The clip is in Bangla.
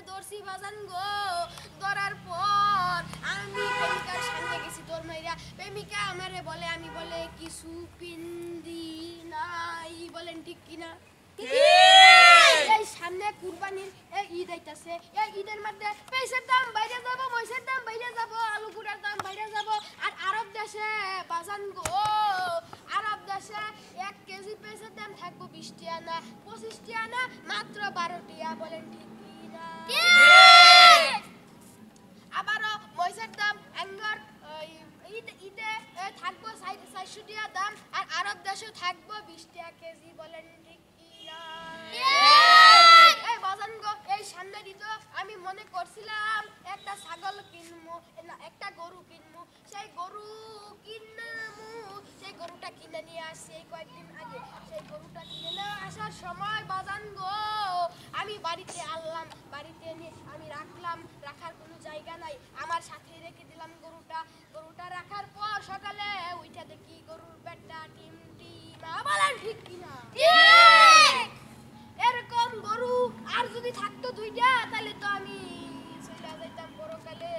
ধরছি বাজান গো ধরার পর আমি প্রেমিকার সামনে গেছি তোর মাইরা প্রেমিকা আমারে বলে আমি বলে কিছু পিন্দি নাই বলেন ঠিক কিনা এই সামনে কুরবানির ঈদ আইতাছে এই ঈদের মধ্যে পেঁয়াজের দাম বাইরে যাব মরিচের দাম বাইরে যাব আলু গুঁড়ার দাম বাইরে যাব আর আরব দেশে বাজান গো আরব দেশে 1 কেজি পেঁয়াজের দাম থাকবো 20 টাকা না 25 টাকা না মাত্র 12 টাকা বলেন ঠিক কিনা আবারও মরিচের দাম আঙ্গার ঈদে থাকবো 400 টাকা দাম আর আরব দেশে থাকবো 20 টাকা কেজি বলেন ঠিক কিনা এই বাজান গো এই সামনে দিত আমি মনে করছিলাম একটা ছাগল কিনবো না একটা গরু কিনবো সেই গরু সেই গরুটা কিনে নিয়ে আসছি এই কয়েকদিন আগে সেই গরুটা কিনে নিয়ে আসার সময় বাজান গো আমি বাড়িতে আনলাম বাড়িতে এনে আমি রাখার কোনো জায়গা নাই আমার সাথে রেখে দিলাম গরুটা রাখার পর সকালে উঠে দেখি গরুর পেটটা টিম বলেন ঠিক কিনা এরকম গরু আর যদি থাকতো 2টা তাহলে তো আমি চলে যাইতাম পরকালে